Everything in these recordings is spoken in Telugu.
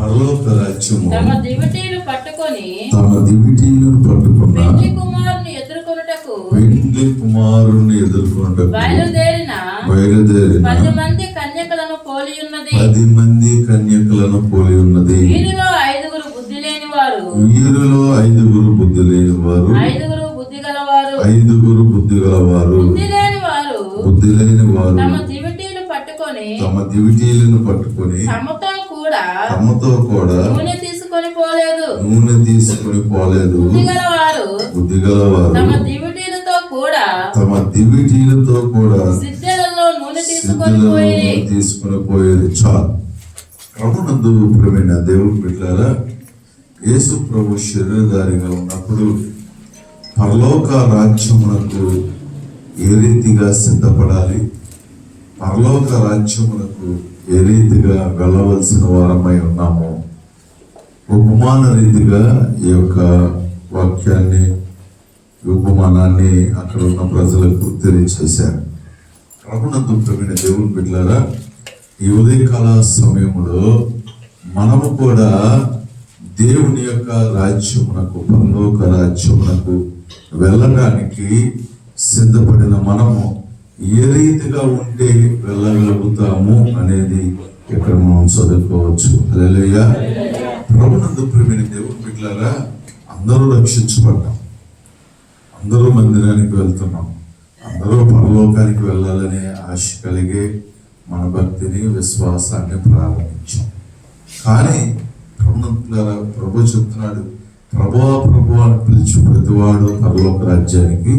పరలోక రాజ్యము తమ దివిటీలు పట్టుకొని పెండ్లి కుమారుని ఎదుర్కొనుటకు బయలుదేరిన 10 మంది కన్యకలను పోలి ఉన్నది. 10 మంది కన్యకలను పోలి ఉన్నది. వీరిలో 5 బుద్ధి లేని వారు, 5 బుద్ధి లేని వారు, 5 బుద్ధి గలవారు. 5 బుద్ధి గలవారు. బుద్ధి లేని వారు తమ దివిటీలను పట్టుకొని తమతో కూడా నూనె తీసుకొని పోలేదు. బుద్ధి గలవారు తమ దివిటీలతో కూడా సిద్ధలలో నూనె తీసుకొని పోయేది. చాలు. ప్రభునందు ప్రియమైన దేవుని బిడ్డలారా, యేసు ప్రభు శరీరధారిగా ఉన్నప్పుడు పరలోక రాజ్యమునకు ఏ రీతిగా సిద్ధపడాలి, పరలోక రాజ్యమునకు ఏ రీతిగా వెళ్ళవలసిన వారమై ఉన్నామో ఉపమాన రీతిగా ఈ యొక్క వాక్యాన్ని, ఉపమానాన్ని అక్కడ ఉన్న ప్రజలకు తెలియచేశారు. ప్రభునందు ప్రియమైన దేవుని బిడ్డలారా, ఈ ఉదయకాల సమయంలో మనము కూడా దేవుని యొక్క రాజ్యమునకు, పరలోక రాజ్యమునకు వెళ్ళడానికి సిద్ధపడిన మనము ఏ రీతిగా ఉంటే వెళ్ళగలుగుతాము అనేది ఇక్కడ మనం చదువుకోవచ్చు. హల్లెలూయా. ప్రభునందు ప్రియమైన దేవుని బిడ్డలారా, అందరూ రక్షించబడ్డాం, అందరూ మందిరానికి వెళ్తున్నాం, అందరూ పరలోకానికి వెళ్ళాలనే ఆశ కలిగే మన భక్తిని, విశ్వాసాన్ని ప్రారంభించాం. కానీ ప్రభు చెప్తున్నాడు, ప్రభు అని పిలిచి ప్రతివాడు పరలోక రాజ్యానికి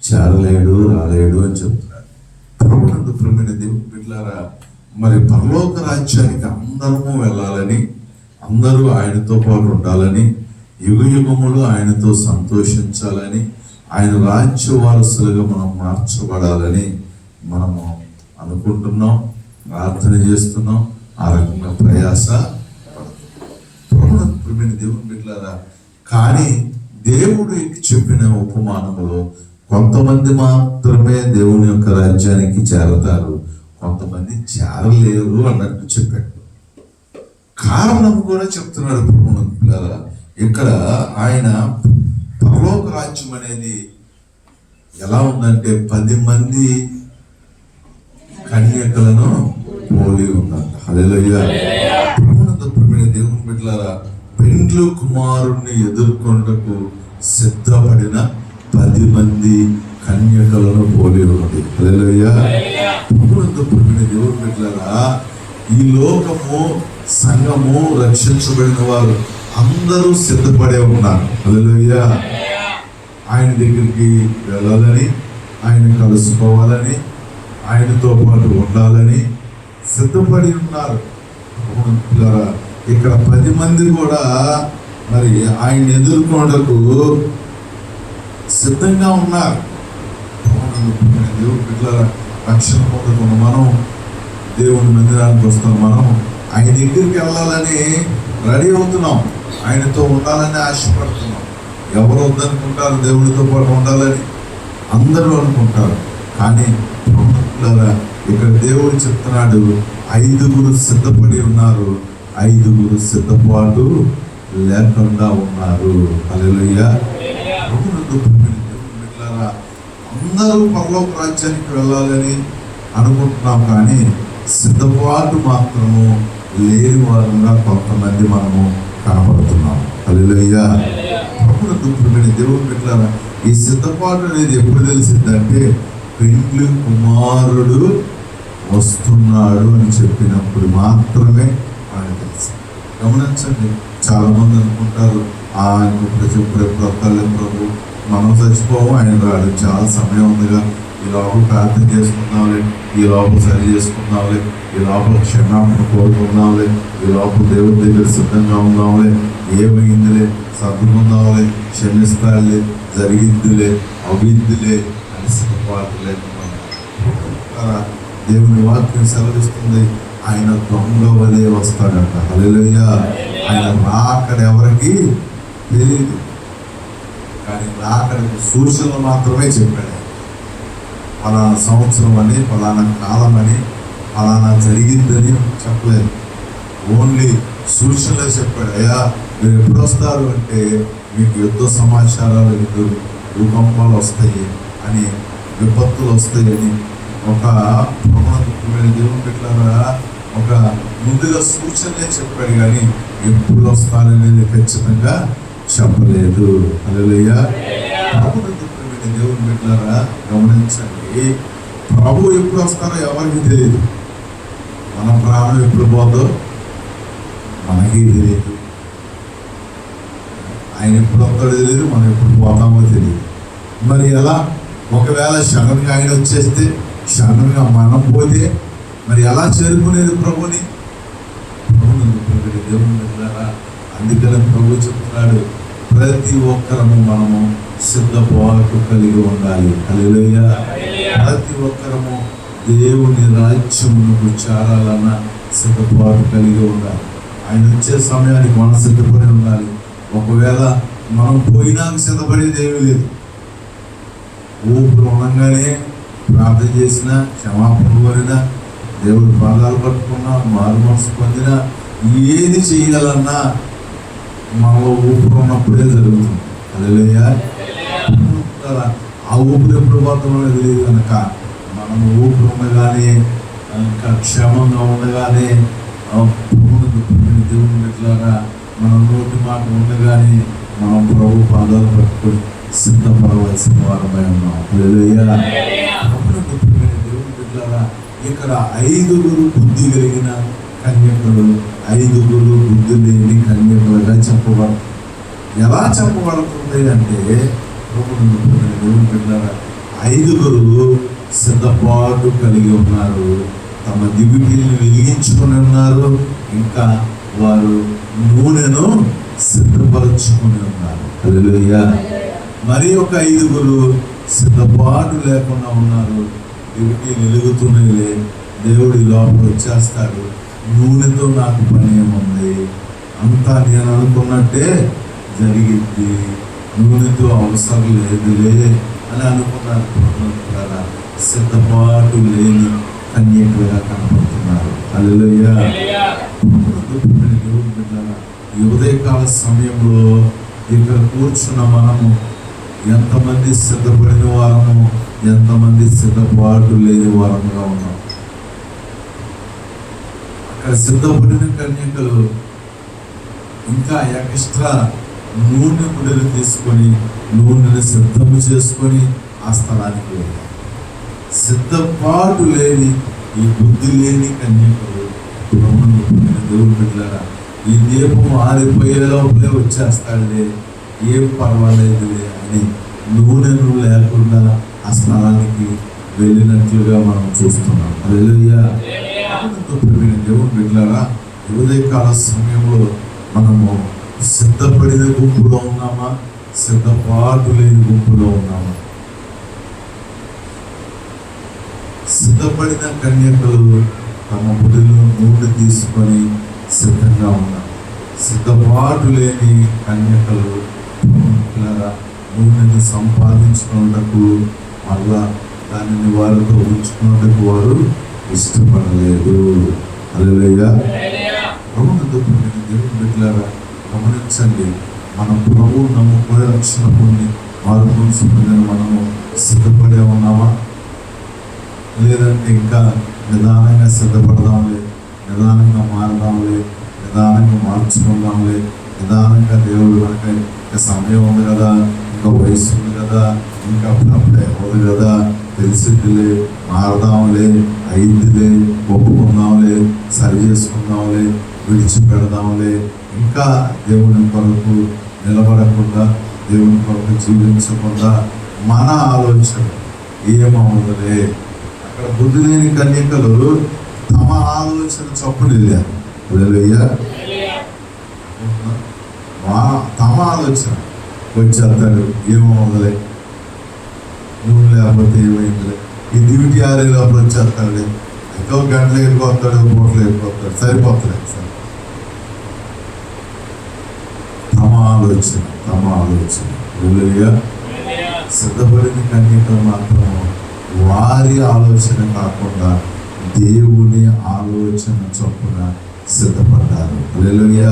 చేరలేడు, రాలేడు అని చెప్తున్నాడు. ప్రభునందు ప్రియమైన దేవుని బిడ్డలారా, మరి పరలోక రాజ్యానికి అందరము వెళ్ళాలని, అందరూ ఆయనతో పాటు ఉండాలని, యుగయుగములు ఆయనతో సంతోషించాలని, ఆయన రాజ్య వారసులుగా మనం మార్చబడాలని మనము అనుకుంటున్నాం, ప్రార్థన చేస్తున్నాం, ఆ రకంగా ప్రయాస పడుతున్నాం. దేవుని బిడ్డలారా, కానీ దేవుడు చెప్పిన ఉపమానములో కొంతమంది మాత్రమే దేవుని యొక్క రాజ్యానికి చేరతారు, కొంతమంది చేరలేరు అన్నట్టు చెప్పాడు. కారణం కూడా చెప్తున్నాడు ప్రభువులారా. ఇక్కడ ఆయన పరలోక రాజ్యం అనేది ఎలా ఉందంటే 10 మంది కన్యకలను పోలి ఉందంట. హల్లెలూయా. ప్రభువునందు ప్రియమైన దేవుని బిడ్డలారా, పెండ్లి కుమారుణ్ణి ఎదుర్కొనుటకు సిద్ధపడిన 10 మంది కన్యకలను పోలి ఉన్నది. హల్లెలూయా. ప్రభువునందు ప్రియమైన దేవుని బిడ్డలారా, ఈ లోకము, సంఘము, రక్షించబడిన వారు అందరూ సిద్ధపడే ఉన్నారు. హల్లెలూయా. ఆయన దగ్గరికి వెళ్ళాలని, ఆయన కలుసుకోవాలని, ఆయనతో పాటు ఉండాలని సిద్ధపడి ఉన్నారు. ఇక్కడ 10 మంది కూడా మరి ఆయన ఎదుర్కొనటకు సిద్ధంగా ఉన్నారు. దేవుని బిడ్డలారా, రక్షణ పొందుకున్న మనం, దేవుని మందిరానికి వస్తున్న మనం ఆయన దగ్గరికి వెళ్ళాలని రెడీ అవుతున్నాం, ఆయనతో ఉండాలని ఆశపడుతున్నాం. ఎవరు వద్దనుకుంటారు దేవుడితో పాటు ఉండాలని? అందరూ అనుకుంటారు. కానీ ఇక్కడ దేవుడు చెప్తున్నాడు, 5 సిద్ధపడి ఉన్నారు, 5 సిద్ధపాటు లేకుండా ఉన్నారు. హల్లెలూయా. అందరూ పరలోక రాజ్యానికి వెళ్ళాలని అనుకుంటున్నాం, కానీ సిద్ధపాటు మాత్రము లేని వారంగా కొంతమంది మనము కనపడుతున్నాం. హల్లెలూయా. దేవుని బిడ్డలారా, ఈ సిద్ధపాటు అనేది ఎప్పుడు తెలిసిందంటే పెండ్లి కుమారుడు వస్తున్నాడు అని చెప్పినప్పుడు మాత్రమే మనకు తెలుసు. గమనించండి, చాలా మంది అనుకుంటారు ఆయన ప్రభు మనం చచ్చిపోము, ఆయన రాడు, చాలా సమయం ఉందిగా, ఈ లోపల ప్రార్థన చేసుకుందాంలే, ఈ లోపల సరి చేసుకుందాంలే, ఈ లోపల క్షమాపణ కోరుకుందాంలే, ఈ లోపల దేవుడి దగ్గర సిద్ధంగా ఉందాంలే, ఏమైందిలే సర్దుకుందాంలే, క్షమిస్తాలే, జరిగిద్దులే, అవిద్దులే అని సిద్ధపాటు లేకుండా దేవుని వాక్యం సెలవిస్తుంది, ఆయన దొంగ వలె వస్తాడంట. హల్లెలూయా. ఆయన రాకడ ఎవరికి తెలియదు, కానీ రాకడకు సూచనలు మాత్రమే చెప్పాడు. ఫలానా సంవత్సరం అని, ఫలానా కాలం అని, ఫలానా జరిగిందని చెప్పలేదు. ఓన్లీ సూచనలు చెప్పాడు. అయ్యా మీరు ఎప్పుడు వస్తారు అంటే మీకు యుద్ధ సమాచారాలు ఎదురు, భూకంపాలు వస్తాయి అని, విపత్తులు వస్తాయని ఒక ప్రభుత్వమైన దేవుని పెట్టారా ఒక ముందుగా సూచనలే చెప్పాడు, కానీ ఎప్పుడు వస్తాననేది ఖచ్చితంగా చెప్పలేదు. హల్లెలూయా. ప్రభుత్వమైన దేవుని పెట్టారా గమనించండి, ప్రభు ఎప్పుడు వస్తారో ఎవరికి తెలియదు. మన ప్రాణం ఎప్పుడు పోదో మనకి తెలియదు. ఆయన ఎప్పుడు వస్తాడో తెలియదు, మనం ఎప్పుడు పోతామో తెలియదు. మరి ఎలా? ఒకవేళ క్షణంగా ఆయన వచ్చేస్తే, క్షణంగా మనం పోతే మరి ఎలా చేరుకునేది ప్రభుని? దేవుని ద్వారా అందుకని ప్రభు చెప్తున్నాడు, ప్రతి ఒక్కరము మనము సిద్ధపాటు కలిగి ఉండాలి. హల్లెలూయా. ప్రతి ఒక్కరము దేవుని రాజ్యమునకు చేరాలన్న సిద్ధపాటు కలిగి ఉండాలి. ఆయన వచ్చే సమయానికి మనం సిద్ధపడి ఉండాలి. ఒకవేళ మనం పోయినాక సిద్ధపడేది ఏమీ లేదు. ఊపిరి ఉండగానే ప్రార్థన చేసినా, క్షమాపణ కోరినా, దేవుడి పాదాలు పట్టుకున్నా, మారు మనసు పొందినా, ఏది చేయాలన్నా మనలో ఊపిరి ఉన్నప్పుడే జరుగుతుంది. హల్లెలూయా. ఆ ఊపిరి ఎప్పుడు పోతామో తెలియదు కనుక మనం ఊపిరి ఉండగానే, ఇంకా క్షేమంగా ఉండగానే, దేవుని బిడ్డలారా మనం నోటి మాట ఉండగానే మనం ప్రభు పాదాలు పట్టుకొని సిద్ధపడవలసిన వారమై ఉన్నాం. హల్లెలూయా. దేవుని బిడ్డలారా ఇక్కడ 5 బుద్ధి కలిగిన కన్యకలు, 5 బుద్ధి లేని కన్యకలుగా చెప్పబడతారు. ఎలా చెప్పబడుతుంది అంటే దేవుని బిడ్డలారా 5 సిద్ధపాటు కలిగి ఉన్నారు, తమ దివిటీలను వెలిగించుకొని ఉన్నారు, ఇంకా వారు నూనెను సిద్ధపరచుకొని ఉన్నారు. హల్లెలూయా. మరి ఒక 5 సిద్ధపాటు లేకుండా ఉన్నారు. దివిటీలు వెలుగుతున్నాయిలే, దేవుడి లోపల వచ్చేస్తాడు, నూనెతో నాకు పని ఏముంది, అంతా నేను అనుకున్నట్టే జరిగింది, నూనెతో అవసరం లేదులే అని అనుకున్నారు. సిద్ధపాటు లేని కన్యకలుగా కనపడుతున్నారు. హల్లెలూయా. ఈ ఉదయకాల సమయంలో ఇక్కడ కూర్చున్న మనము ఎంతమంది సిద్ధపడిన వారము, ఎంతమంది సిద్ధపాటు లేని వారముగా ఉన్నాం. అక్కడ సిద్ధపడిన కన్యకలు ఇంకా ఎక్స్ట్రా నూనె ముడలు తీసుకొని నూనెను సిద్ధము చేసుకొని ఆ స్థలానికి వెళ్ళారు. సిద్ధపాటు లేని ఈ బుద్ధి లేని కన్యకలు దేవుని బిడ్డలారా, ఈ దీపం ఆరిపోయే లోపలే వచ్చేస్తాడులే, ఏం పర్వాలేదులే అని నూనెను లేకుండా ఆ స్థలానికి వెళ్ళినట్లుగా మనం చూస్తున్నాం. హల్లెలూయా. దేవుని బిడ్డలారా, ఉదయకాల సమయంలో మనము సిద్ధపడిన గుంపులో ఉన్నామా, సిద్ధపాటు లేని గుంపులో ఉన్నామా? సిద్ధపడిన కన్యకలు తమ బుడిలో నూనె తీసుకొని సిద్ధంగా ఉన్నారు. సిద్ధపాటు లేని కన్యకలు నూనెని సంపాదించుకున్నకు, మళ్ళా దానిని వారితో ఉంచుకున్నకు వారు ఇష్టపడలేదు. హల్లెలూయా. దేవుని బిడ్డలారా గమనించండి, మన ప్రభువు నమ్ముకునే రక్షణ పొంది మారు మనసు పొందిన మనము సిద్ధపడే ఉన్నామా? లేదంటే ఇంకా నిదానంగా సిద్ధపడదాంలే, నిదానంగా మారదాంలే, నిదానంగా మార్చుకుందాంలే, నిదానంగా దేవుడు కనుక ఇంకా సమయం ఉంది కదా, ఇంకా వయసు ఉంది కదా, ఇంకా అప్పుడే ఉంది కదా, తెలిసిద్దిలే, మారదాంలే, అయిందిలే, ఒప్పుకుందాంలే, సరి చేసుకుందాంలే, విడిచిపెడదాంలే, ఇంకా దేవుని కొరకు నిలబడకుండా, దేవుని కొరకు జీవించకుండా మన ఆలోచన ఏమవుతుందిలే. అక్కడ బుద్ధి లేని కన్యకలు తమ ఆలోచన చప్పుడు వెళ్ళారు. తమ ఆలోచన వచ్చేస్తాడు, ఏమవుతుందిలే, నువ్వు లేకపోతే ఏమైందిలే, ఈ డ్యూటీ ఆరే లోపల వచ్చేస్తాడు, అయితే ఒక గంటలు వెళ్ళిపోతాడు, పూటలు వెళ్ళిపోతాడు, సరిపోతాడు. తమ ఆలోచన సిద్ధపడిన కన్యకలు మాత్రం వారి ఆలోచన కాకుండా దేవుని ఆలోచన చొప్పున సిద్ధపడ్డారు. హల్లెలూయా.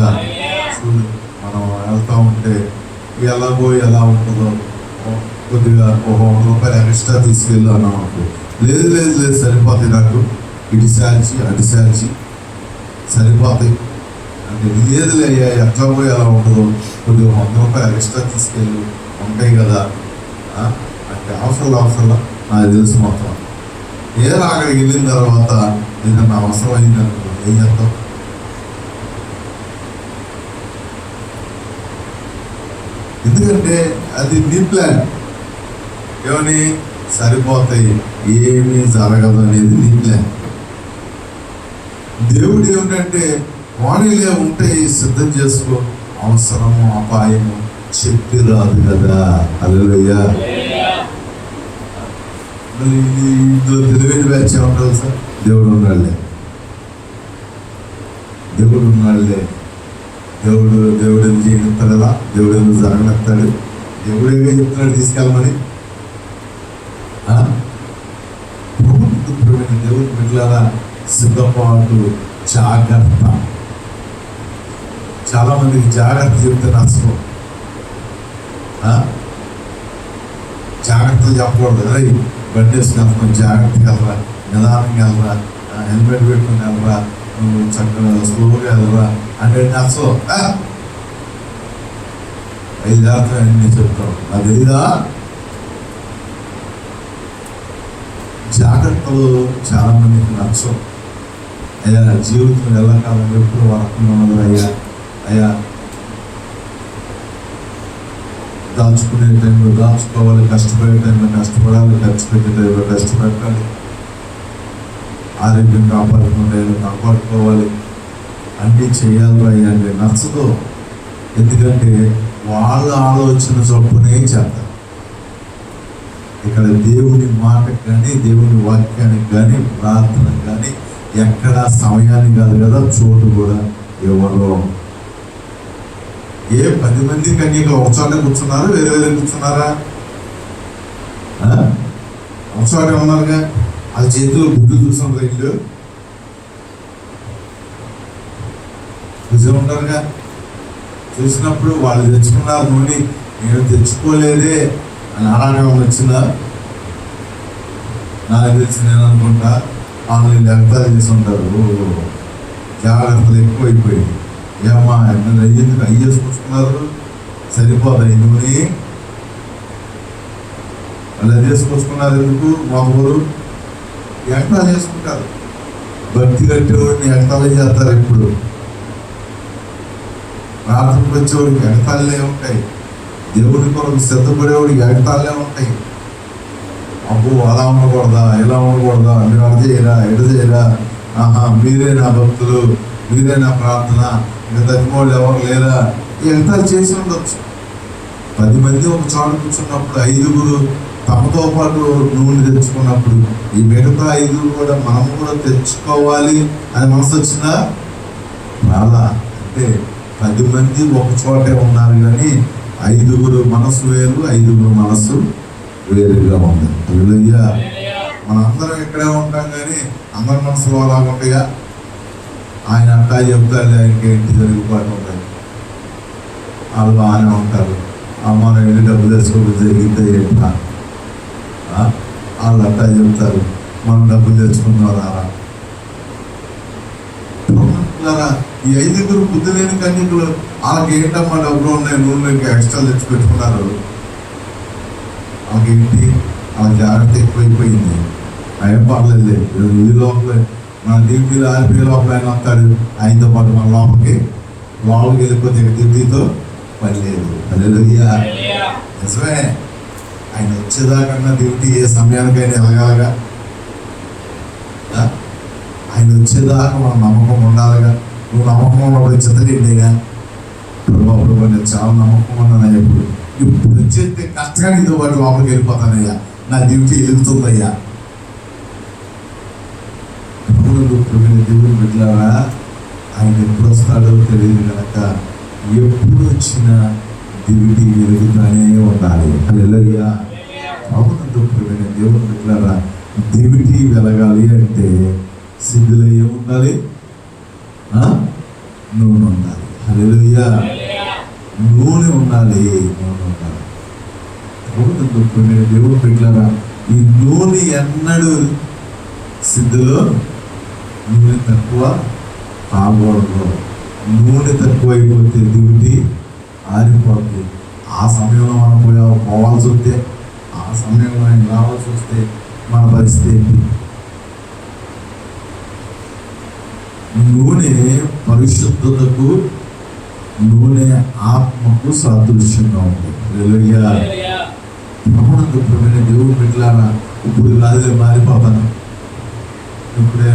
చూడు, మనం వెళ్తా ఉంటే ఎలాగో ఎలా ఉంటుందో కొద్దిగా ఒక 100 రూపాయలు ఎక్స్ట్రా తీసుకెళ్ళాను అనుకో, లేదు లేదు లేదు సరిపోతాయి, నాకు ఇటు శాల్చి అటు శాల్చి సరిపోతాయి అంటే, లేదులే ఎట్లా పోయి ఎలా ఉంటుందో కొద్దిగా 100 రూపాయలు ఎక్స్ట్రా తీసుకెళ్ళి ఉంటాయి కదా అంటే, అవసరం నాకు తెలుసు మొత్తం. అక్కడికి వెళ్ళిన తర్వాత ఏదన్నా అవసరం అయిందనుకో ఏం చేస్తాం? ఎందుకంటే అది నీ ప్లాన్. ఏమని సరిపోతాయి, ఏమీ జరగదు అనేది నీ ప్లాన్. దేవుడు ఏమిటంటే వాణిలే ఉంటాయి, సిద్ధం చేసుకో, అవసరము అపాయము చెప్పి రాదు కదా. హల్లెలూయా. ఇందులో తెలివైన బ్యాచ్ ఏమంటారు సార్? దేవుడు ఉన్నాడులే, దేవుడు ఉన్నాడులే, దేవుడు ఎందుకు చేయనిస్తాడు, అలా దేవుడు ఎందుకు జరగనిస్తాడు, దేవుడు ఏమో చెప్తున్నాడు తీసుకెళ్ళమని. దేవుడు బిడ్డలారా, సిద్ధపాటు, జాగ్రత్త. చాలా మందికి జాగ్రత్త చెప్తే నచ్చదు. జాగ్రత్తలు చెప్పకూడదు. అరే బండి వేసుకెళ్తాం, జాగ్రత్తగా వెళ్ళరా, నిదానంగా వెళ్ళరా, హెల్మెట్ పెట్టుకుని వెళ్ళరా, నువ్వు చక్కగా స్లోగా వెళ్ళరా అంటే నచ్చదు. 5 జాగ్రత్తలు అన్నీ చెప్తావు, అది తెలీదా? జాగ్రత్తలు చాలా మందికి నచ్చవు. అయ్యా జీవితం ఎల్లకాలం ఎప్పుడు వరకుండా ఉన్నది అయ్యా దాచుకునే టైంలో దాచుకోవాలి, కష్టపడే టైంలో కష్టపడాలి, ఖర్చు పెట్టే టైంలో కష్టపెట్టాలి, ఆరోగ్యం కాపాడుకునే టైంలో కాపాడుకోవాలి, అన్నీ చేయాలి అయ్యా అంటే నచ్చదు. ఎందుకంటే వాళ్ళ ఆలోచన చొప్పునే చేస్తారు. ఇక్కడ దేవుని మాటకు కానీ, దేవుని వాక్యానికి కానీ, ప్రార్థనకు కానీ ఎక్కడ సమయాన్ని కాదు కదా, చోటు కూడా ఎవరో. 10 మంది కన్యకలు ఒక చోట కూర్చున్నారు, వేరే కూర్చున్నారా? ఒక చోట ఉన్నారుగా. ఆ చేతిలో గుడ్డు చూస్తున్నారు, ఇల్లు చూసి ఉంటారుగా. చూసినప్పుడు వాళ్ళు తెచ్చుకున్నారు నూనె, నేను తెచ్చుకోలేదే అని అలాగే వచ్చిందా? నాకు తెలిసి నేను అనుకుంటా ఆన్లైన్ ఎగతాలు చేసి ఉంటారు. జాగ్రత్తలు ఎక్కువైపోయింది. ఏమా ఎందుకు అయ్యేసుకొచ్చుకున్నారు, సరిపోతాయి నూనె, అలా చేసుకొచ్చుకున్నారు ఎందుకు? మా ఊరు ఎగతాలు చేసుకుంటారు. భక్తి కట్టేవాడిని ఎగతాలు చేస్తారు. ఎప్పుడు ప్రార్థనకు వచ్చేవాడికి ఎగతాళ్ళే ఉంటాయి, దేవుడి కొరకు సిద్ధపడేవాడికి ఎగతాళ్ళే ఉంటాయి. అబ్బో అలా ఉండకూడదా, ఇలా ఉండకూడదా, మీరు అడ చేయరా, ఎడ చేయరా, మీరే నా భక్తులు, మీరే నా ప్రార్థన, ఇంకా తగ్గిపోళ్ళు ఎవరు లేరా, ఎగతాలు చేసి ఉండొచ్చు. 10 మంది ఒక చోట కూర్చున్నప్పుడు 5గురు తమతో పాటు నూనె తెచ్చుకున్నప్పుడు ఈ మిగతా 5 కూడా మనము కూడా తెచ్చుకోవాలి అని మనసు వచ్చిందా? రాలా. అంటే 10 మంది ఒక చోటే ఉన్నారు, కానీ 5గురు మనసు వేరు, 5గురు మనసు వేరుగా ఉంది. హల్లెలూయా. మనందరం ఇక్కడే ఉంటాం, కానీ అందరి మనసులో అలాగ ఉంటాయా? ఆయన అట్టా చెప్తారు, ఇంకేంటి జరిగిపోతూ ఉంటాయి. వాళ్ళు బాగానే ఉంటారు. మనం వెళ్ళి డబ్బు తెచ్చుకోవడం జరిగితే ఏంటా? వాళ్ళు అట్టా చెప్తారు, మనం డబ్బులు తెచ్చుకుందాం రారా. ఈ 5గురు బుద్ధి లేని కన్యకులు వాళ్ళకి ఏంటమ్మా డబ్బులు ఉన్నాయి, నూనెకి ఎక్స్ట్రా తెచ్చి పెట్టుకున్నారు. వాళ్ళకేంటి, వాళ్ళ జాగ్రత్త ఎక్కువైపోయింది. ఏం పర్లేదు, ఈ లోపల మన డ్యూటీలో ఆరిపోయే లోపల ఆయన వస్తాడు, ఆయనతో పాటు మన లోపలికి వెళ్ళిపోతే డ్యూటీతో పని లేదు. హల్లెలూయా. నిజమే, ఆయన వచ్చేదాకన్నా డ్యూటీ ఏ సమయానికైనా ఎలగాలగా. ఆయన వచ్చేదాకా మన నమ్మకం ఉండాలిగా. నువ్వు నమ్మకంలో చిత్తలేగా, ప్రభావం నేను చాలా నమ్మకం ఉన్నానయ్యా, ఇప్పుడు వచ్చేస్తే కష్టంగా నీతో పాటు లోపలికి వెళ్ళిపోతానయ్యా, నా డ్యూటీ వెళ్తుందయ్యా. దేవుడు బిడ్డలారా, ఆయన ఎప్పుడు వస్తాడో తెలియదు కనుక ఎప్పుడు వచ్చినా డ్యూటీ వెలుగుతానే ఉండాలి. హల్లెలూయా. అవునంటూ దేవుడు బిడ్డలారా, డ్యూటీ వెలగాలి అంటే సిద్ధులయ్యే ఉండాలి, నూనె ఉండాలి. హల్లెలూయా. నూనె ఉండాలి, నూనె ఉండాలి. దేవుడు పెట్టారా, ఈ నూనె ఎన్నడూ సిద్ధులో నూనె తక్కువ కాకూడదు. నూనె తక్కువ అయిపోతే డ్యూటీ ఆరిపోతుంది. ఆ సమయంలో మనం పోవాల్సి వస్తే, ఆ సమయంలో ఆయన రావాల్సి వస్తే మన పరిస్థితి ఏంటి? నూనె పరిశుద్ధతకు, నూనె ఆత్మకు సాదృశ్యంగా ఉంది. హల్లెలూయా. ప్రభువునందు దేవుడు పెట్టారా, ఇప్పుడు కాదులే మారిపోతాను, ఇప్పుడే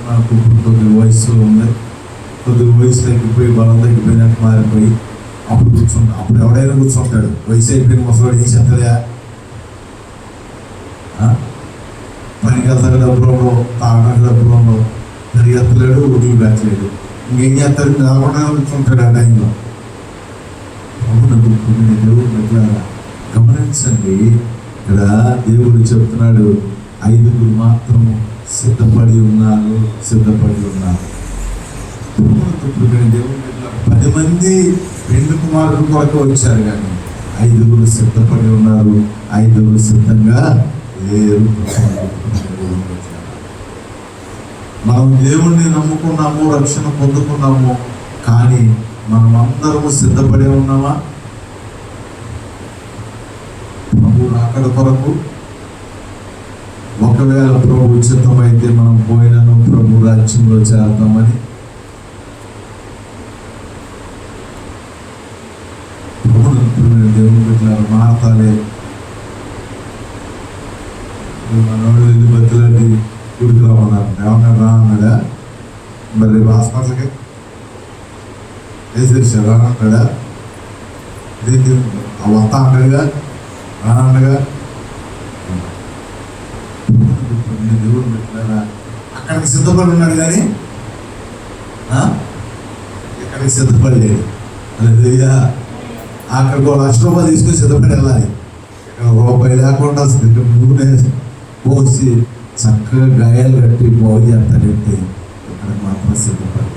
నాకు కొద్దిగా వయసు ఉంది, కొద్దిగా వయసు తగ్గిపోయి బలం తగ్గిపోయినట్టు మారిపోయి అప్పుడు కూర్చుంటా. అప్పుడు ఎవడైనా కూర్చుంటాడు, వయసు అయిపోయిన ముసలాడు ఏం చేస్తాడా? పనికి వెళ్తాడు, డబ్బులు ఉండవు, తాగడానికి డబ్బులు ఉండవు, పరిగెత్తలేడు, ఒడ్లు పెట్టలేడు, ఇంకేం చేస్తాడు? నిలబడగా కూర్చుంటాడు ఆ టైంలో. దేవుడు పెట్టారా, గమనించండి. ఇక్కడ దేవుడు చెప్తున్నాడు, 5 మాత్రము సిద్ధపడి ఉన్నారు, సిద్ధపడి ఉన్నారు. దేవుడు 10 మంది పెండ్లి కుమారుడు కొరకు వచ్చారు, కానీ 5 సిద్ధపడి ఉన్నారు, 5 సిద్ధంగా లేరు. మనం దేవుణ్ణి నమ్ముకున్నాము, రక్షణ పొందుకున్నాము, కానీ మనం అందరము సిద్ధపడే ఉన్నామా? ప్రభు రాకడ కొరకు ఒకవేళ ప్రభు ఉచితమైతే మనం పోయినను ప్రభు రాజ్యంలో చేద్దామని దేవుని బిడ్డ మారతాలే. మనోళ్ళు వెళ్ళి బతులాంటి గుడికి రామన్నారు, ఏమన్నా రా అన్నాడా? మరి హాస్పిటల్కి వేసేసారు, రానన్నాడా? వస్తా అన్నాడుగా, రానన్నాడుగా. దేవుడు పెట్టారా, అక్కడికి సిద్ధపడి ఉన్నాడు, కానీ ఇక్కడికి సిద్ధపడలేడు. హల్లెలూయా. అక్కడికి ₹1,00,000 తీసుకొని సిద్ధపడి వెళ్ళాలి. ఇక్కడ రూపాయి లేకుండా నూనె పోసి చక్కగా గాయాలు కట్టి బాగు చేస్తాడంటే ఇక్కడికి మాత్రం సిద్ధపడి.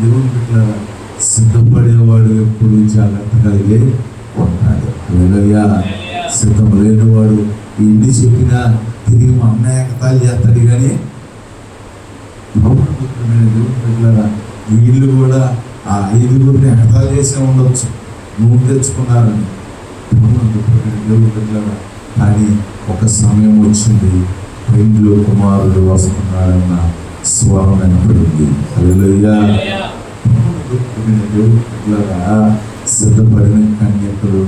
దేవుడు పెట్టారా, సిద్ధపడేవాడు ఎప్పుడు జాగ్రత్త కలిగి ఉంటాడు. హల్లెలూయా. సిద్ధం లేనివాడు ఎన్ని చెప్పినా తిరిగి మా అన్నయ్య ఎగతాళి చేస్తాడు, కానీ దేవుడు పెట్టారా, వీళ్ళు కూడా ఆ 5 ఎగతాళి చేసే ఉండొచ్చు, నువ్వు తెచ్చుకున్నారని. దేవుడు పెట్టారా, కానీ ఒక సమయం వచ్చింది, పెండ్లి కుమారుడు వస్తున్నాడన్న స్వరం వినపడింది. హల్లెలూయా. దేవుడు పెట్టారా, సిద్ధపడిన కన్యకులు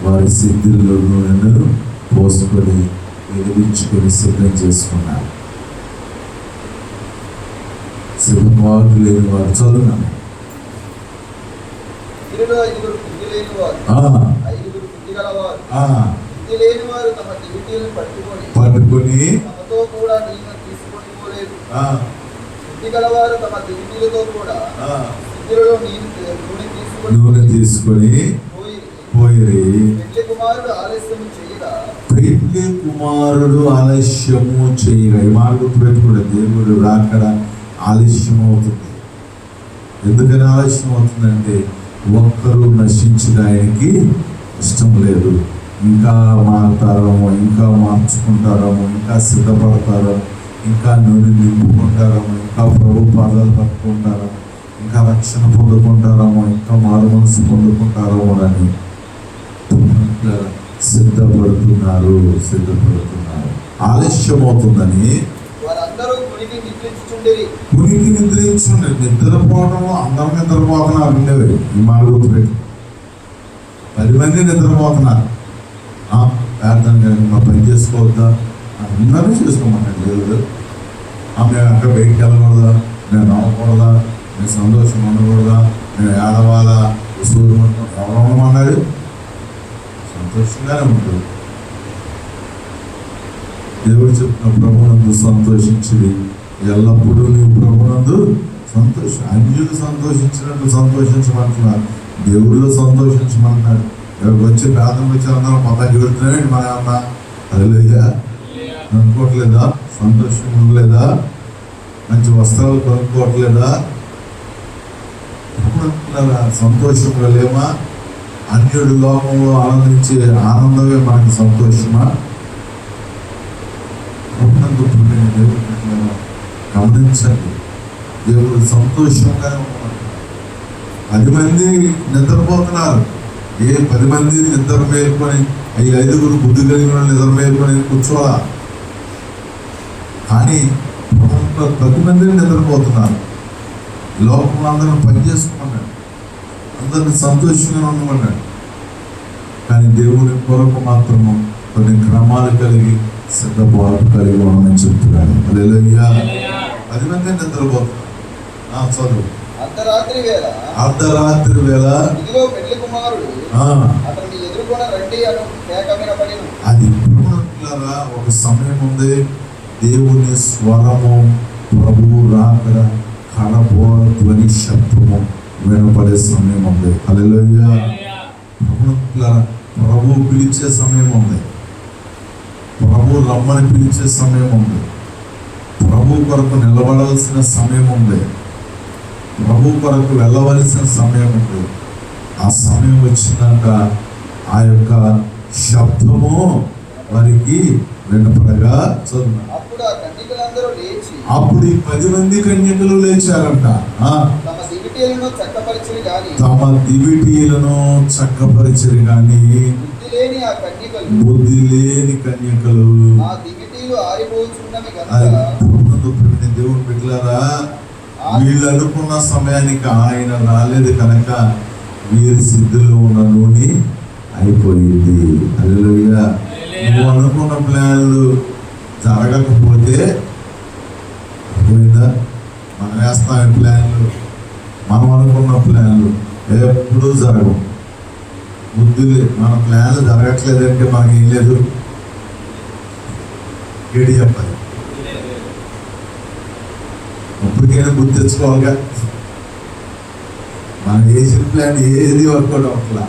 వారి సిద్ధిలో నూనెను పోసుకొని వెలిగించుకొని సిద్ధం చేసుకున్నారు. సిద్ధపాటు లేని వారు చదువున్నాను. పట్టుకొని నూనె తీసుకొని పోయి, పెండ్లి కుమారుడు ఆలస్యము చేయగా. ఈ మాట గుర్తుపెట్టుకుంటే దేవుడు రాకడ ఆలస్యం అవుతుంది. ఎందుకని ఆలస్యం అవుతుందంటే, ఒక్కరు నశించిన ఆయనకి ఇష్టం లేదు. ఇంకా మారుతారేమో, ఇంకా మార్చుకుంటారేమో, ఇంకా సిద్ధపడతారేమో, ఇంకా నూనె నింపుకుంటారేమో, ఇంకా ప్రభు పాదాలు పట్టుకుంటారేమో, ఇంకా రక్షణ పొందుకుంటారేమో, ఇంకా మారు మనసు పొందుకుంటారేమో అని సిద్ధపడుతున్నారు. ఆలస్యం అవుతుందని కునికి నిద్రించుండే. నిద్రపోవడంలో అందరూ నిద్రపోతున్నారు ఉండేవి. ఈ మాట గుర్తుపెట్టి 10 మంది నిద్రపోతున్నారు. ప్రార్థన కానీ మా పని చేసుకోవద్దా, అందరూ చేసుకోమన్నాడు దేవుడు. మేము అక్కడ బయటికి వెళ్ళకూడదా, మేము నవ్వకూడదా, మేము సంతోషం ఉండకూడదా, మేము ఏడవాలా, సూర్యుడు ఎవరు ఉండమన్నాడు? సంతోషంగానే ఉంటుంది. దేవుడు చెప్పిన ప్రభునందు సంతోషించింది, ఎల్లప్పుడూ నీవు ప్రభునందు సంతోషం. అన్యులు సంతోషించినట్టు సంతోషించమంటున్నారు, దేవుడిలో సంతోషించమంటున్నాడు. ఎవరికి వచ్చి ప్రార్థన వచ్చి అందరం మొత్తం చూడుతున్నాడు మన అన్న. హల్లెలూయా. అనుకోవట్లేదా? సంతోషం ఉండలేదా? మంచి వస్త్రాలు కొనుక్కోవట్లేదా? సంతోషంగా లేమా? అన్యుడి లోకంలో ఆనందించే ఆనందమే మనకి సంతోషమా? గమనించండి, దేవుడు సంతోషంగానే ఉన్నాడు. 10 మంది నిద్రపోతున్నారు. 10 మంది నిద్ర మేల్కొని, ఈ 5గురు బుద్ధి కలిగిన వాళ్ళు నిద్ర మేల్కొని కూర్చోవాలా? కానీ 10 మంది నిద్రపోతున్నారు. లోకంలో అందరూ పనిచేసుకున్నాడు, అందరిని సంతోషంగా ఉండమన్నాడు. కానీ దేవుని కొరకు మాత్రము కొన్ని క్రమాలు కలిగి సిద్ధపాటు కలిగి ఉండమని చెప్తున్నాడు. హల్లెలూయా. 10 మంది నిద్రపోతున్నారు. చదువు. అర్ధరాత్రి వేళ ఇదిగో పెళ్లి కుమారుడు అతన్ని ఎదుర్కొన రండి అను కేక వినబడెను. అది ప్రియులారా, ఒక సమయం ఉంది. దేవుని స్వరము, ప్రభువు రాకడ, కడబోర ధ్వని శబ్దము వినపడే సమయం ఉంది. హల్లెలూయా. ప్రభు పిలిచే సమయం ఉంది. ప్రభు రమ్మని పిలిచే సమయం ఉంది. ప్రభు కొరకు నిలబడాల్సిన సమయం ఉంది. ప్రభు కొరకు వెళ్ళవలసిన సమయం ఉంది. ఆ సమయం వచ్చినాక ఆ యొక్క శబ్దము వారికి వినపడగా చదువు. అప్పుడు ఈ 10 మంది కన్యకలు లేచారంట. తమ దివిటీలను చక్కపరిచిరి గాని బుద్ధి లేని కన్యకలు. దేవుడు బిడ్డలారా, వీళ్ళు అనుకున్న సమయానికి ఆయన రాలేదు కనుక వీరి సిద్ధులో ఉన్న నూనె అయిపోయింది. హల్లెలూయా. నువ్వు అనుకున్న ప్లాన్లు జరగకపోతే పోయిందా? మనం వేస్తాం ప్లాన్లు, మనం అనుకున్న ప్లాన్లు ఎప్పుడూ జరగవు. బుద్ధులే, మన ప్లాన్లు జరగట్లేదంటే మనకి ఏం లేదు. ఏడి చెప్పాలి, ఇప్పటికైనా గుర్తు తెచ్చుకోవాలిగా. మనం వేసిన ప్లాన్ ఏది వర్కౌట్ అవ్వట్లా.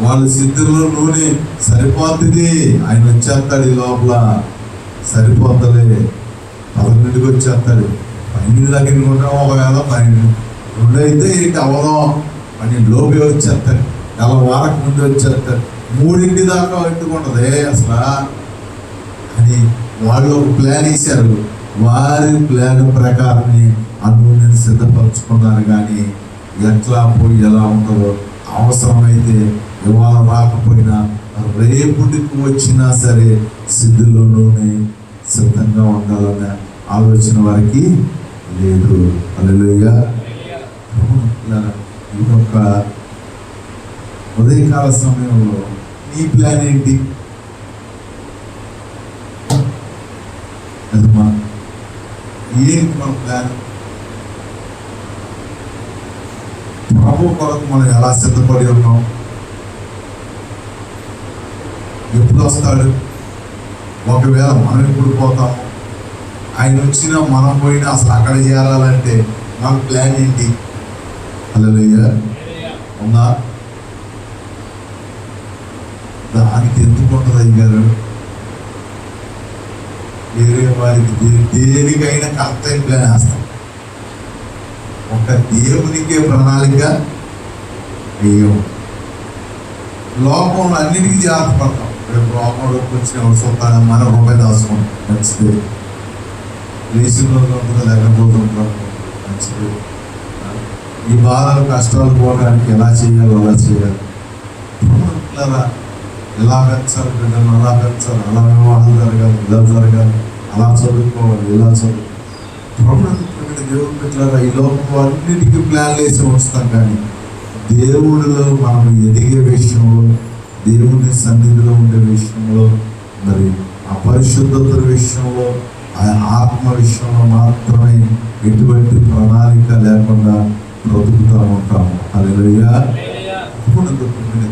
వాళ్ళ సిద్ధుల్లో నూనె సరిపోతుంది. ఆయన వచ్చేస్తాడు, ఈ లోపల సరిపోతలే. 11కి వచ్చేస్తాడు. 12 దగ్గరికి ఉంటాం. ఒకవేళ 12 అయితే ఏంటి అవడం, 12లోపే వచ్చేస్తాడు. నెల వారకు ముందు వచ్చేస్తాడు. 3 దాకా పెట్టుకుంటది అసలు అని వాళ్ళు ఒక ప్లాన్ వేశారు. వారి ప్లాన్ ప్రకారం ఆ నూనెని సిద్ధపరచుకున్నారు. కానీ ఎట్లా పోయి ఎలా ఉంటుందో, అవసరమైతే ఇవాళ రాకపోయినా రేపుటికి వచ్చినా సరే సిద్ధుల్లోనే సిద్ధంగా ఉండాలనే ఆలోచన వారికి లేదు. హల్లెలూయా. ఈ యొక్క ఉదయకాల సమయంలో నీ ప్లాన్ ఏంటి? ఏంటి మన ప్లాన్? ప్రభు కొరకు మనం ఎలా సిద్ధపడి ఉన్నాం? ఎప్పుడు వస్తాడు? ఒకవేళ మనం ఎప్పుడు పోతాము? ఆయన వచ్చినా మనం పోయినా అసలు అక్కడ చేరాలంటే మన ప్లాన్ ఏంటి? హల్లెలూయా. ఉందా? దానికి ఎందుకు ఉంటుంది అయ్యారు? వేరే వారికి దేనికైనా కరెక్ట్ అయిన ప్లాన్ వేస్తాం. ఒక దేవునికే ప్రణాళిక వేయం. లోకంలో అన్నిటికీ జాగ్రత్త పడతాం. రేపు లోకంలోకి వచ్చిన సొంత మన రూపాయి దాచుకుంటాం, మంచిది. లేచిన రోజు ఉంటుంది, లేకపోతుంటాం, మంచిది. ఈ బాధలు కష్టాలు పోవడానికి ఎలా చేయాలో అలా చేయాలి. ఎలా పెంచాలి బిడ్డలు, అలా పెంచాలి, అలా వివాహాలు జరగాలి, ఇలా జరగాలి, అలా చదువుకోవాలి, ఇలా చదువు. దేవుడు పెట్టారా? ఈ లోకంలో అన్నిటికీ ప్లాన్లు వేసి వస్తాం. కానీ దేవుడిలో మనం ఎదిగే విషయంలో, దేవుని సన్నిధిలో ఉండే విషయంలో, మరి ఆ పరిశుద్ధత విషయంలో, ఆ ఆత్మ విషయంలో మాత్రమే ఎటువంటి ప్రణాళిక లేకుండా బ్రతుకుతూ ఉంటాము. హల్లెలూయా.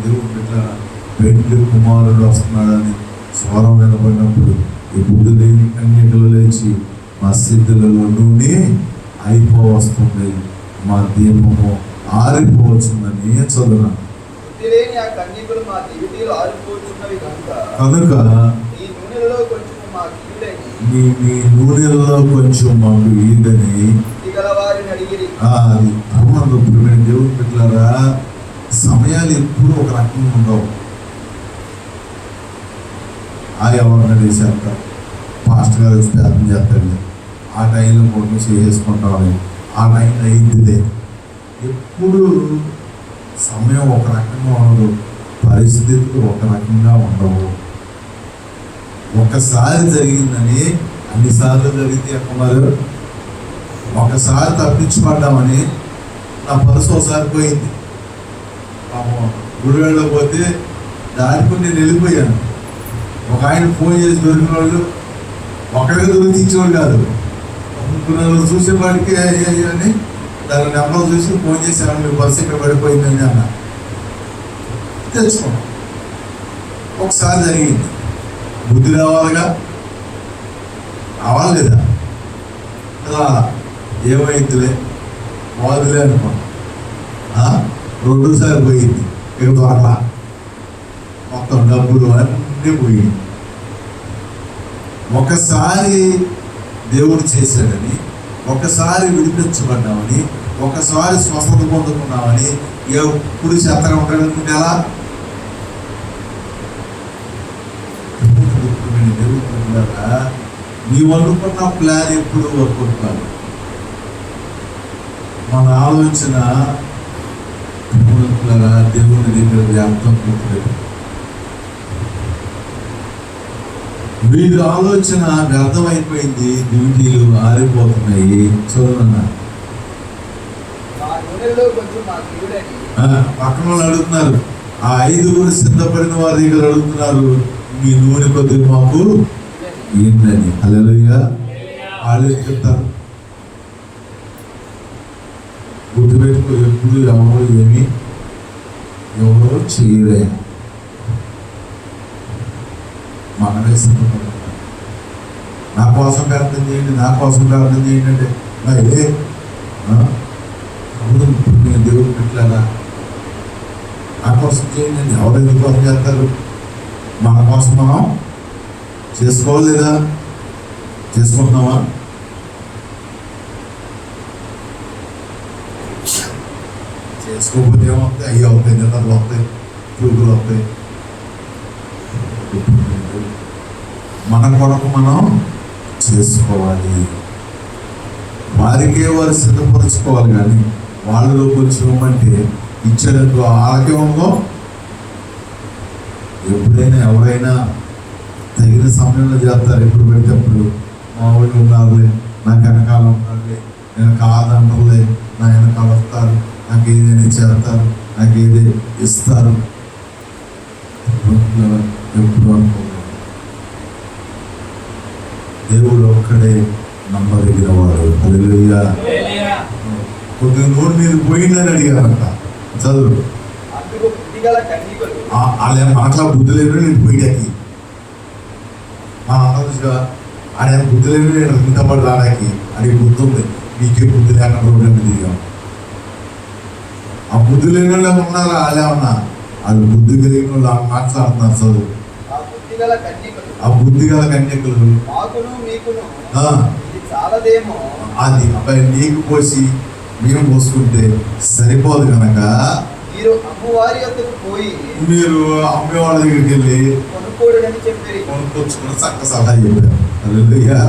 దేవుడు పెట్టారా? పెండ్లి కుమారుడు వస్తున్నాడని స్వరం వినబడినప్పుడు ఈ బుద్ధి లేని కన్యకలు లేచి మా సిద్ధులలో నూనె అయిపోవస్తుంది, మా దీపము ఆరిపోవచ్చుందని చదువునా. కనుక మీ నూనెలో కొంచెం మాకు ఈడని బుద్ధి గల వారిని అడిగిరి. అది అవునండి. ఇప్పుడు మేము దేవుడు పెట్టారా, సమయాలు ఎప్పుడు ఒక రకంగా ఉండవు. ఎవరిని చేస్తారు, పాస్టర్ గారు వచ్చి ప్రార్థన చేస్తాడు, ఆ టైంలో కొడుకు చేసుకుంటామని, ఆ టైంలో అయిందిలే. ఎప్పుడు సమయం ఒక రకంగా ఉండదు, పరిస్థితులు ఒక రకంగా ఉండవు. ఒకసారి జరిగిందని అన్నిసార్లు జరిగితే ఎక్కమారు. ఒకసారి తప్పించుకోవడామని నా పరుసు ఒకసారి పోయింది. గుడివాడలో పోతే దాటుకుని నేను వెళ్ళిపోయాను. ఒక ఆయన ఫోన్ చేసి దొరికిన వాళ్ళు ఒకరికి దొరికి ఇచ్చేవాడు కాదు. నన్ను చూసేవాడికి అని దాని నెంబర్ చూసి ఫోన్ చేసాను, మీ బస్సు ఇక్కడ పడిపోయిందని అన్న. తెచ్చుకున్నాం. ఒకసారి జరిగింది. బుద్ధి రావాలిగా, రావాలి లేదా? అలా ఏమైందిలే, పోదులే అనుకున్నా. రెండోసారి పోయింది. ఇక దొరకలా, మొత్తం డబ్బులు అన్నీ పోయింది. ఒకసారి దేవుడు చేశాడని, ఒకసారి విడిపించబడ్డామని, ఒకసారి స్వస్థత పొందుకున్నామని ఎప్పుడు చెత్తగా ఉంటాడనుకుంటే ఎలా? నీవు అనుకున్న ప్లాన్ ఎప్పుడు వర్కౌట్. మన ఆలోచన దేవుని దగ్గర వ్యాప్తం పెట్టలేదు. వీరి ఆలోచన వ్యర్థమైపోయింది, డ్యూటీలు ఆరిపోతున్నాయి. చూడన్నా పక్కన వాళ్ళు అడుగుతున్నారు, ఆ 5 సిద్ధపడిన వారి దగ్గర అడుగుతున్నారు, మీ నూనె కొద్దిగా మాకు ఏంటని. హల్లెలూయా. వాళ్ళు చెప్తారు, గుర్తుపెట్టుకో, ఎప్పుడు ఎవరో చేయలే, మనమే సిద్ధపడుతున్నాం. నా కోసం ప్రార్థన చేయండి, నా కోసం ప్రార్థన చేయండి అంటే ఇదే అవును. ఇప్పుడు నేను దేవుడు పెట్టలేదా? నా కోసం చేయండి. ఎవరు ఎందుకు కోసం చేస్తారు? మన కోసం మనం చేసుకోలేదా? చేసుకుంటున్నావా? చేసుకోకపోతే ఏమవుతాయి? అయ్యి అవుతాయి, నిద్రలు వస్తాయి, చూపులు వస్తాయి. మన కొరకు మనం చేసుకోవాలి. వారికే వారు సిద్ధపరచుకోవాలి. కానీ వాళ్ళలో కొంచెం ఇవ్వమంటే ఇచ్చేటట్టు వాళ్ళకే ఉందో. ఎప్పుడైనా ఎవరైనా తగిన సమయంలో చేస్తారు. ఎప్పుడు పెట్టేటప్పుడు మా వాళ్ళు ఉన్నారులే, నాకు వెనకాల ఉన్నారులే, నేను కాదంటలే, నా వెనకాల వస్తారు, నాకు ఏదైనా చేస్తారు, నాకు ఏదే ఇస్తారు. ఎప్పుడు అనుకోలేదు. దేవుడు ఒక్కడే నమ్మదగిన వాడు. హల్లెలూయా. కొద్దిగా నోటి మీద పోయిందని అడిగారంట. చదువు. వాళ్ళ మాటల బుద్ధి లేదు, నేను పోయాకి మా అన్నగా ఆయన బుద్ధి లేదు, నేను ఇంతపడి రాడానికి అడిగి బుద్ధి ఉంది, నీకే బుద్ధి లేకుండా రోడ్డు దిగాం. ఆ బుద్ధి లేని వాళ్ళు ఉన్నారా? వాళ్ళే ఉన్నా, వాళ్ళు బుద్ధి కలిగిన వాళ్ళు మాట్లాడుతున్నారు. చదువు. ఆ బుద్ధి గల కన్యకులు అది అబ్బాయి నీకు పోసి మేము పోసుకుంటే సరిపోదు కనుక మీరు అమ్మేవాళ్ళ దగ్గరికి వెళ్ళి కొనుక్కొచ్చుకుని చక్క సలహా చెప్పారు. హల్లెలూయా.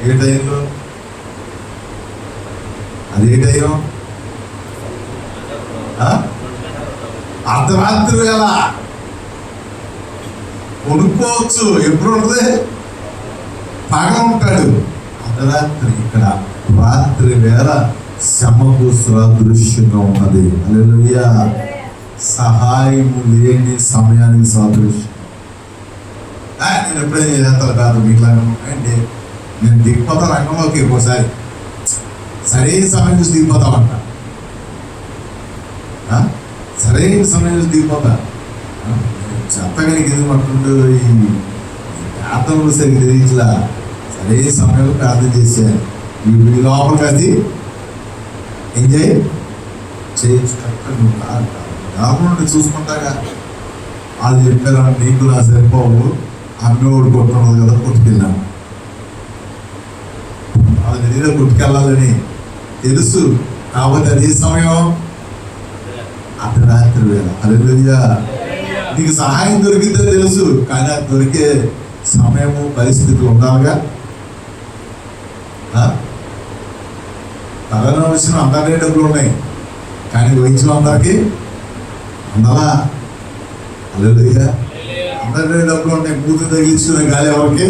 ఏ టైంలో? అదే టైం అర్ధరాత్రి వేళ కొనుక్కోవచ్చు. ఎప్పుడు ఉంటుంది? పగ ఉంటాడు. అర్ధరాత్రి. ఇక్కడ రాత్రి వేళ శ్రమకు సాదృశ్యంగా ఉన్నది. హల్లెలూయా. సహాయము లేని సమయానికి సాదృశ్యం. నేను ఎప్పుడైనా చేస్తాను కాదు, మీకులాగా అంటే నేను దిగిపోతా రంగంలోకి. ఒక్కోసారి సరైన సమయం చూసి దిగిపోతామంట. సరైన సమయం చూసి దిగిపోతా. చెత్తగా కింద పట్టుండు. ఈ ప్రార్థనలు సరిగ్గా తెలియట్లా. సరైన సమయంలో ప్రార్థన చేశాను. ఈ లోపలికి అది ఎంజాయ్ చేయొచ్చు. నువ్వు కాదు నుండి చూసుకుంటాగా. వాళ్ళు చెప్పారు, నీకు నా సరిపోవు, అమ్మే ఓడిపోతున్నది కదా కొట్టుకెళ్ళాము. అది నిజంగా కొట్టుకెళ్ళాలని తెలుసు కాబట్టి అదే సమయం అర్ధరాత్రి వేళ. హల్లెలూయా. నీకు సహాయం దొరికిందో తెలుసు, కానీ అది దొరికే సమయము పరిస్థితులు ఉండాలిగా. తలలో వచ్చిన అందరినీ డబ్బులు ఉన్నాయి, కానీ వహించిన అందరికీ ఉండాలా. హల్లెలూయా. అందరినీ డబ్బులు ఉన్నాయి, మూతి తగిలించుకునే గాలి ఎవరికి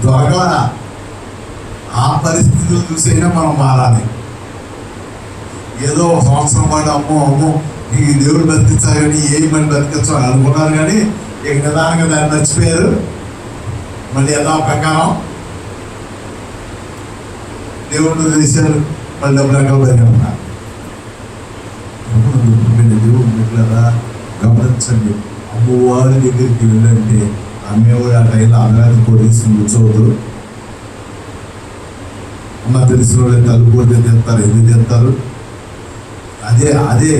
దొరకలా. ఆ పరిస్థితులు చూసైనా మనం మారాలి. ఏదో సంవత్సరం పాటు అమ్మో ఈ దేవుడు బతికించాలని ఏమని బతికించాలని అనుకున్నారు, కానీ ఇక నిదానంగా దాన్ని మర్చిపోయారు. మళ్ళీ ఎలా ప్రకారం దేవుడు చేశారు, మళ్ళీ డబ్బులు ఎక్కడ ఉన్నారు. దేవుడు మిట్లరా గమనించండి. అమ్మవారి దగ్గరికి వెళ్ళంటే అమ్మేవాడు ఆ టైంలో అమరావతి పోలీసు కూర్చోవద్దు. అమ్మ తెలిసిన వాళ్ళు తలుపు తెస్తారు, ఎందుకు తెస్తారు? అదే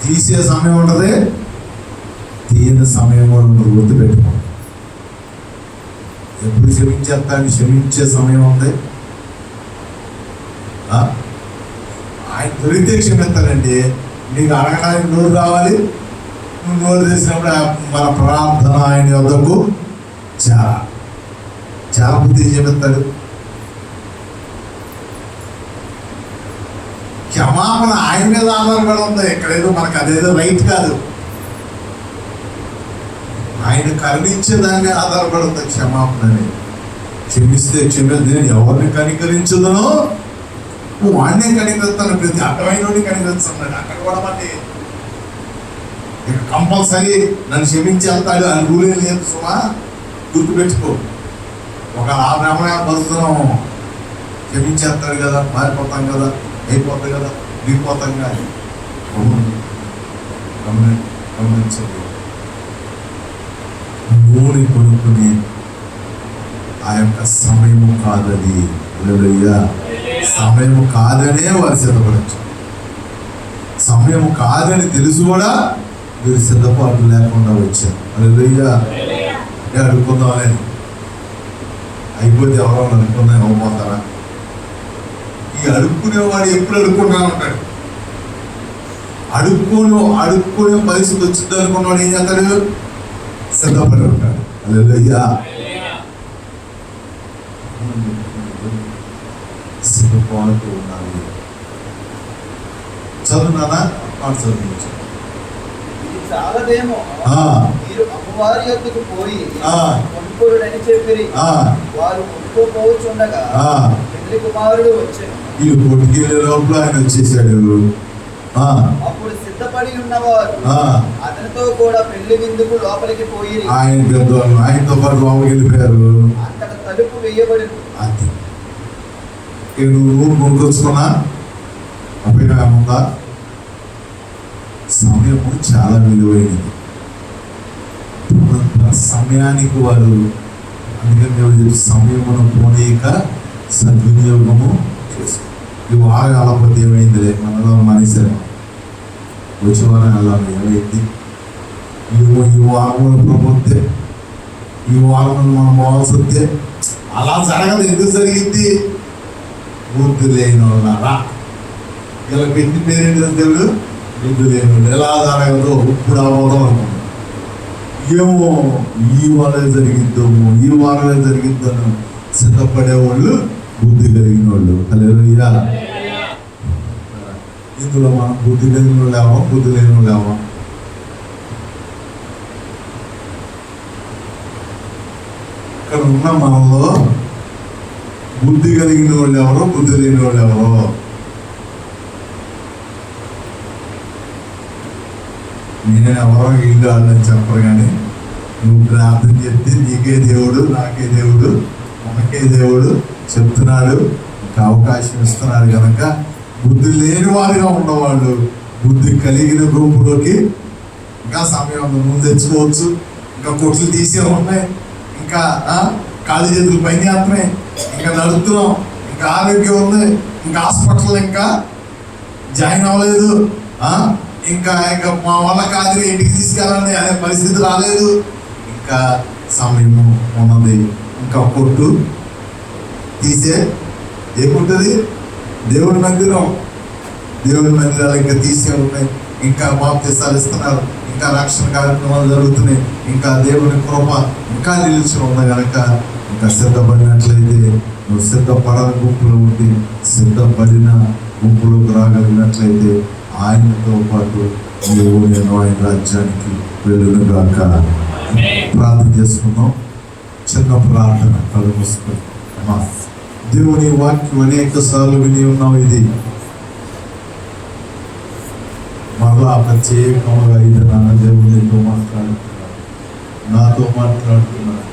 తీసే సమయం ఉండదు, తీయని సమయం కూడా ఉండదు. గుర్తుపెట్టుకో. ఎప్పుడు క్షమించేస్తాను, క్షమించే సమయం ఉంది. ఆయన దొరికితే క్షమిస్తానండి. నీకు అడగడానికి నోరు కావాలి, నువ్వు నోరు తెచ్చినప్పుడు మన ప్రార్థన ఆయన వద్దకు చాలా బుద్ధి క్షమిస్తాడు. క్షమాపణ ఆయన మీద ఆధారపడి ఉంది. ఇక్కడేదో మనకు అదేదో రైట్ కాదు, ఆయన కరుణించేదాన్ని ఆధారపడి ఉంది క్షమాపణ అని. క్షమిస్తే నేను ఎవరిని కనికరించదునో వాడినే కనికరిస్తాను, ప్రతి అడ్డమైన కనికరిస్తున్నాడు. అక్కడ కూడా మళ్ళీ కంపల్సరీ నన్ను క్షమించేస్తాడు అని రూలే లేదు. సుమా గుర్తుపెట్టుకో. ఒక ఆ పరుస్తున్నాం, క్షమించేస్తాడు కదా, మారిపోతాం కదా, అయిపోతాం కదా, దిగిపోతాం. కానీ గమనించండి. నూనె కొనుక్కుని ఆ యొక్క సమయము కాదని, సమయము కాదనే వారు సిద్ధపడచ్చు. సమయం కాదని తెలుసు కూడా వీరు సిద్ధపాటు లేకుండా వచ్చారు. హల్లెలూయా. అడుక్కుందామని అయిపోతే ఎవరో అనుకుందాం, ఇవ్వబోతారా? ఈ అడుక్కునేవాడు ఎప్పుడు అడుక్కుంటా ఉంటాడు. అడుక్కునే పరిస్థితి వచ్చింది అనుకున్నాడు, ఏం చేస్తాడు? సిద్ధపడి ఉంటాడు. హల్లెలూయా. సిద్ధపాటు ఉండాలి. చదువునానా చదువు. ఇది చాలదేమో, మీరు అమ్మవారి యొద్దకు పోయి కొనుక్కోరుడని చెప్పిరి. వారు కొనుక్కోపోవచ్చుండగా పెళ్లి కుమారుడు వచ్చాను. వీళ్ళు కొట్టుకెళ్ళే లోపల ఆయన వచ్చేసాడు. అప్పుడు సిద్ధపడి ఉన్నవారు అతనితో కూడా పెళ్లి విందుకు లోపలికి పోయి ఆయనతో పాటు లోపలికి వెళ్ళిపోయారు. అక్కడ తలుపు వేయబడి నువ్వు కొనుక్కొచ్చుకున్నా ఉపయోగం ఉందా? సమయము చాలా విలువైనది. సమయానికి వారు, అందుకని సమయమును పోనీక సద్వినియోగము చేస్తారు. ఈ వారం వెళ్ళకపోతే ఏమైందిలే, మనలో మనిషి వచ్చే వారం వెళ్ళాలి, ఏమైంది? ఈ వారం పోతే, ఈ వారం మనం పోవాల్సి వస్తే అలా జరగదు. ఎందుకు జరిగింది? బుద్ధి లేని వాళ్ళరా. ఇలా పెట్టి పేరేంటి దేవుడు? బుద్ధి లేని వాళ్ళు. ఎలా జరగదో ఇప్పుడు అవబోదాం అనుకున్నాం. ఏమో ఈ వారమే జరిగిద్దాము, ఈ వారమే జరిగిద్దాము సిద్ధపడేవాళ్ళు బుద్ధి కలిగిన వాళ్ళు. హల్లెలూయా. ఇందులో మనం బుద్ధి కలిగిన వాళ్ళేమో, బుద్ధి లేని వాళ్ళేమో. ఇక్కడ ఉన్న మనలో బుద్ధి కలిగిన వాళ్ళు ఎవరో, బుద్ధి లేని వాళ్ళు ఎవరో. నేను ఎవరో ఇల్లు వాళ్ళని చెప్పరు, కానీ నువ్వు ప్రార్థన చెప్తే నీకే దేవుడు, నాకే దేవుడు, మనకే దేవుడు చెప్తున్నాడు, ఇంకా అవకాశం ఇస్తున్నాడు. కనుక బుద్ధి లేని వారిగా ఉన్నవాళ్ళు బుద్ధి కలిగిన గుంపులోకి ఇంకా సమయం ముందు తెచ్చుకోవచ్చు. ఇంకా కొట్లు తీసే ఉన్నాయి, ఇంకా కాళ్ళు చేతులు పైన చేస్తున్నాయి, ఇంకా నడుస్తున్నాం, ఇంకా ఆరోగ్యం ఉంది, ఇంకా హాస్పిటల్ ఇంకా జాయిన్ అవ్వలేదు, ఇంకా మా వల్ల కాదు ఇంటికి తీసుకెళ్ళండి అనే పరిస్థితి రాలేదు. ఇంకా సమయము ఉన్నది, ఇంకా కొట్టు తీసే ఏముంటుంది, దేవుడి మందిరం, దేవుడి మందిరాలు ఇంకా తీసే ఉన్నాయి, ఇంకా బాప్తిసాలు ఇస్తున్నారు, ఇంకా రక్షణ కార్యక్రమాలు జరుగుతున్నాయి, ఇంకా దేవుని కృప ఇంకా నిలిచి ఉంది కనుక ఇంకా సిద్ధపడినట్లయితే నువ్వు సిద్ధపడని గుంపులో ఉండి సిద్ధపడిన గుంపులోకి రాగలిగినట్లయితే ఆయనతో పాటు నువ్వు నేను ఆయన రాజ్యానికి వెళ్ళును గాక. ప్రార్థన చేసుకున్నాం. చిన్న ప్రార్థన, కళ్ళు మూసుకొని. అమ్మా, దేవుని వాక్యం అనేక సార్లు విని ఉన్నాం. ఇది మరలా ప్రత్యేకంగా ఇది నాన్న దేవునితో మాట్లాడుతున్నాడు, నాతో మాట్లాడుతున్నాడు.